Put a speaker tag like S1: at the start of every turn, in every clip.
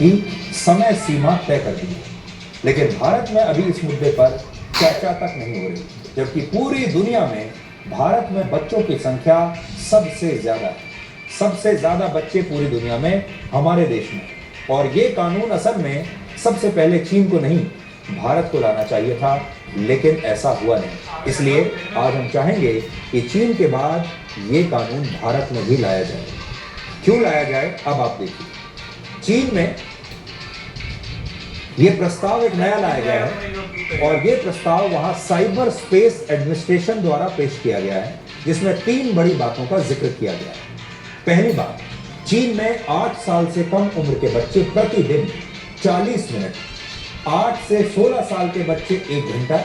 S1: की समय सीमा तय कर दी है, लेकिन भारत में अभी इस मुद्दे पर चर्चा तक नहीं हो रही, जबकि पूरी दुनिया में भारत में बच्चों की संख्या सबसे ज्यादा है। सबसे ज्यादा बच्चे पूरी दुनिया में हमारे देश में, और ये कानून असल में सबसे पहले चीन को नहीं भारत को लाना चाहिए था, लेकिन ऐसा हुआ नहीं। इसलिए आज हम चाहेंगे कि चीन के बाद ये कानून भारत में भी लाया जाए। क्यों लाया जाए, अब आप देखिए। चीन में ये प्रस्ताव एक नया लाया गया है, और ये प्रस्ताव वहां साइबर स्पेस एडमिनिस्ट्रेशन द्वारा पेश किया गया है, जिसमें 3 बड़ी बातों का जिक्र किया गया है। पहली बात, चीन में 8 साल से कम उम्र के बच्चे प्रतिदिन 40 मिनट, 8 से 16 साल के बच्चे 1 घंटा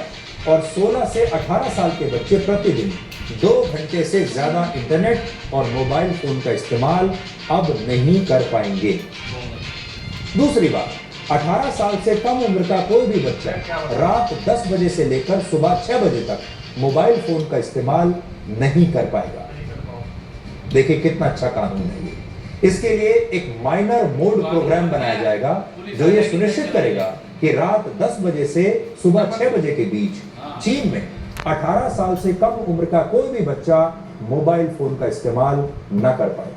S1: और 16 से 18 साल के बच्चे प्रतिदिन 2 घंटे से ज्यादा इंटरनेट और मोबाइल फोन का इस्तेमाल अब नहीं कर पाएंगे। दूसरी बात, 18 साल से कम उम्र का कोई भी बच्चा रात 10 बजे से लेकर सुबह 6 बजे तक मोबाइल फोन का इस्तेमाल नहीं कर पाएगा। देखिए कितना अच्छा कानून है ये। इसके लिए एक माइनर मोड प्रोग्राम बनाया जाएगा, जो ये सुनिश्चित करेगा कि रात 10 बजे से सुबह 6 बजे के बीच चीन में 18 साल से कम उम्र का कोई भी बच्चा मोबाइल फोन का इस्तेमाल न कर पाए।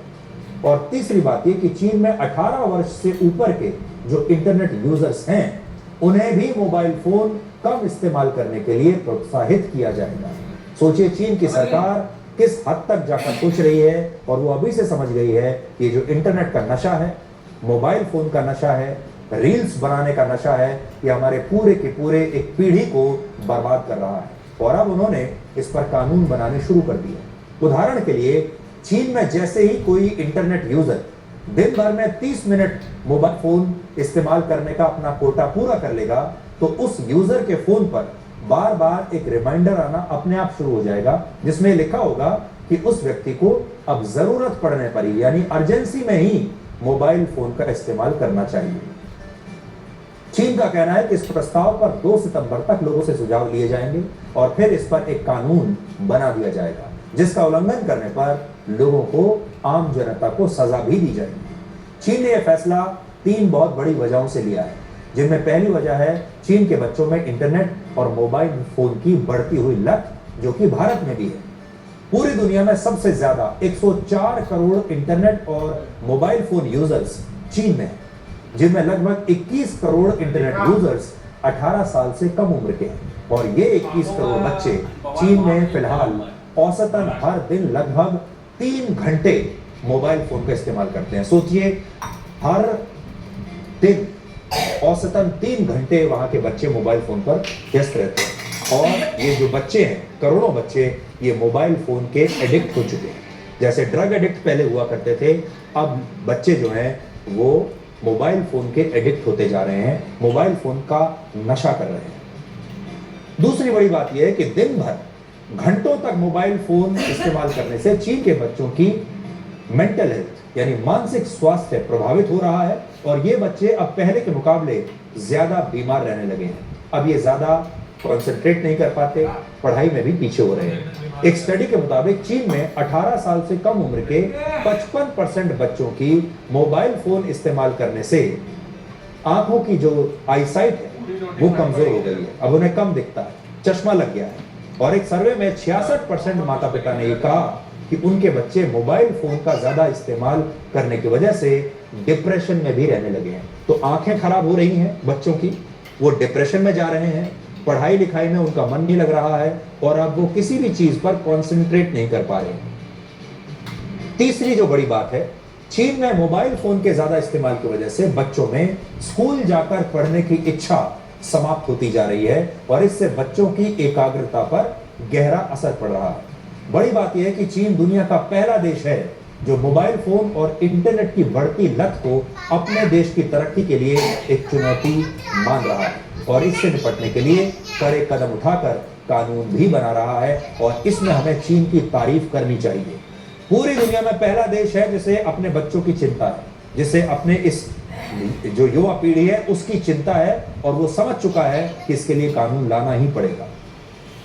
S1: और तीसरी बात ये कि चीन में 18 वर्ष से ऊपर के जो इंटरनेट यूजर्स हैं, उन्हें भी मोबाइल फोन कम इस्तेमाल करने के लिए प्रोत्साहित किया जाएगा। सोचिए चीन की सरकार किस हद तक जाकर सोच रही है, और वो अभी से समझ गई है कि जो इंटरनेट का नशा है, मोबाइल फोन का नशा है, रील्स बनाने का नशा है, ये हमारे पूरे के पूरे एक पीढ़ी को बर्बाद कर रहा है। और अब उन्होंने इस पर कानून बनाने शुरू कर दिए। उदाहरण के लिए चीन में जैसे ही कोई इंटरनेट यूजर दिन भर में 30 मिनट मोबाइल फोन इस्तेमाल करने का अपना कोटा पूरा कर लेगा, तो उस यूजर के फोन पर बार बार एक रिमाइंडर आना अपने आप शुरू हो जाएगा, जिसमें लिखा होगा कि उस व्यक्ति को अब जरूरत पड़ने पर ही, यानी अर्जेंसी में ही मोबाइल फोन का इस्तेमाल करना चाहिए। चीन का कहना है कि इस प्रस्ताव पर 2 सितंबर तक लोगों से सुझाव लिए जाएंगे और फिर इस पर एक कानून बना दिया जाएगा, जिसका उल्लंघन करने पर लोगों को, आम जनता को सजा भी दी जाएगी। चीन ने यह फैसला 3 बहुत बड़ी वजहों से लिया है, जिनमें पहली वजह है चीन के बच्चों में इंटरनेट और मोबाइल फोन की बढ़ती हुई लत, जो कि भारत में भी है। पूरी दुनिया में सबसे ज्यादा 104 करोड़ इंटरनेट और मोबाइल फोन यूजर्स चीन में हैं, जिनमें लगभग 21 करोड़ इंटरनेट यूजर्स 18 साल से कम उम्र के हैं। और ये 21 करोड़ बच्चे चीन में फिलहाल औसतन हर दिन लगभग 3 घंटे मोबाइल फोन का इस्तेमाल करते हैं। सोचिए, हर दिन औसतन 3 घंटे वहां के बच्चे मोबाइल फोन पर व्यस्त रहते हैं। और ये जो बच्चे हैं, करोड़ों बच्चे, ये मोबाइल फोन के एडिक्ट हो चुके हैं। जैसे ड्रग एडिक्ट पहले हुआ करते थे, अब बच्चे जो हैं वो मोबाइल फोन के एडिक्ट होते जा रहे हैं, मोबाइल फोन का नशा कर रहे हैं। दूसरी बड़ी बात यह है कि दिन भर घंटों तक मोबाइल फोन इस्तेमाल करने से चीन के बच्चों की मेंटल हेल्थ यानी मानसिक स्वास्थ्य प्रभावित हो रहा है, और ये बच्चे अब पहले के मुकाबले ज्यादा बीमार रहने लगे हैं। अब ये ज्यादा कॉन्सेंट्रेट नहीं कर पाते, पढ़ाई में भी पीछे हो रहे हैं। एक स्टडी के मुताबिक चीन में 18 साल से कम उम्र के 55% बच्चों की मोबाइल फोन इस्तेमाल करने से आंखों की जो आईसाइट है वो कमजोर हो गई है। अब उन्हें कम दिखता है, चश्मा लग गया है। और एक सर्वे में 66% माता पिता ने ये कहा कि उनके बच्चे मोबाइल फोन का ज्यादा इस्तेमाल करने की वजह से डिप्रेशन में भी रहने लगे हैं। तो आंखें खराब हो रही हैं बच्चों की, वो डिप्रेशन में जा रहे हैं, पढ़ाई लिखाई में उनका मन नहीं लग रहा है, और अब वो किसी भी चीज पर कॉन्सेंट्रेट नहीं कर पा रहे हैं। तीसरी जो बड़ी बात है, चीन में मोबाइल फोन के ज्यादा इस्तेमाल की वजह से बच्चों में स्कूल जाकर पढ़ने की इच्छा समाप्त होती जा रही है, और इससे बच्चों की एकाग्रता पर गहरा असर पड़ रहा है। बड़ी बात यह है कि चीन दुनिया का पहला देश है जो मोबाइल फोन और इंटरनेट की बढ़ती लत को अपने देश की तरक्की के लिए एक चुनौती मान रहा है, और इससे निपटने के लिए कड़े कदम उठाकर कानून भी बना रहा है। और इसमें हमें चीन की तारीफ करनी चाहिए। पूरी दुनिया में पहला देश है जिसे अपने बच्चों की चिंता है, जिसे अपने इस जो युवा पीढ़ी है उसकी चिंता है, और वो समझ चुका है कि इसके लिए कानून लाना ही पड़ेगा।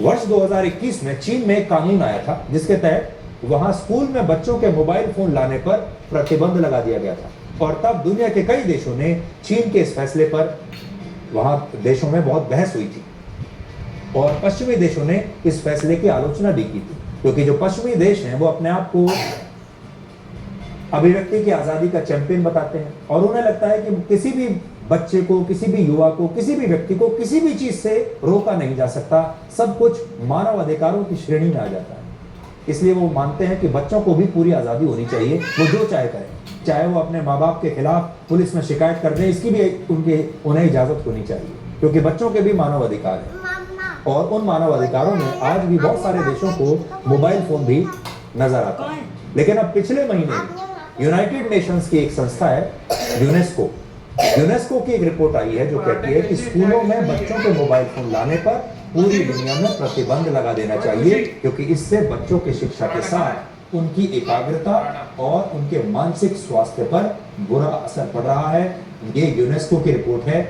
S1: वर्ष 2021 में चीन में एक कानून आया था, जिसके तहत वहां स्कूल में बच्चों के मोबाइल फोन लाने पर प्रतिबंध लगा दिया गया था। और तब दुनिया के कई देशों ने चीन के इस फैसले पर वहां देशों में बहुत बहस हुई थी और पश्चिमी देशों ने इस फैसले की आलोचना भी की थी, क्योंकि जो पश्चिमी देश हैं वो अपने आप को अभिव्यक्ति की आजादी का चैंपियन बताते हैं और उन्हें लगता है कि किसी भी बच्चे को, किसी भी युवा को, किसी भी व्यक्ति को किसी भी चीज से रोका नहीं जा सकता, सब कुछ मानव अधिकारों की श्रेणी में आ जाता है। इसलिए वो मानते हैं कि बच्चों को भी पूरी आजादी होनी चाहिए, वो जो चाहे करें, चाहे वो अपने माँ बाप के खिलाफ पुलिस में शिकायत कर दें, इसकी भी उन्हें इजाजत होनी चाहिए, क्योंकि बच्चों के भी मानव अधिकार है। और उन मानव अधिकारों में आज भी बहुत सारे देशों को मोबाइल फोन भी नजर आता है। लेकिन अब पिछले महीने यूनाइटेड नेशंस की एक संस्था है यूनेस्को की एक रिपोर्ट आई है जो कहती है कि स्कूलों में बच्चों के मोबाइल फोन लाने पर पूरी दुनिया में प्रतिबंध लगा देना चाहिए, क्योंकि इससे बच्चों की शिक्षा के साथ उनकी एकाग्रता और उनके मानसिक स्वास्थ्य पर बुरा असर पड़ रहा है। ये यूनेस्को की रिपोर्ट है।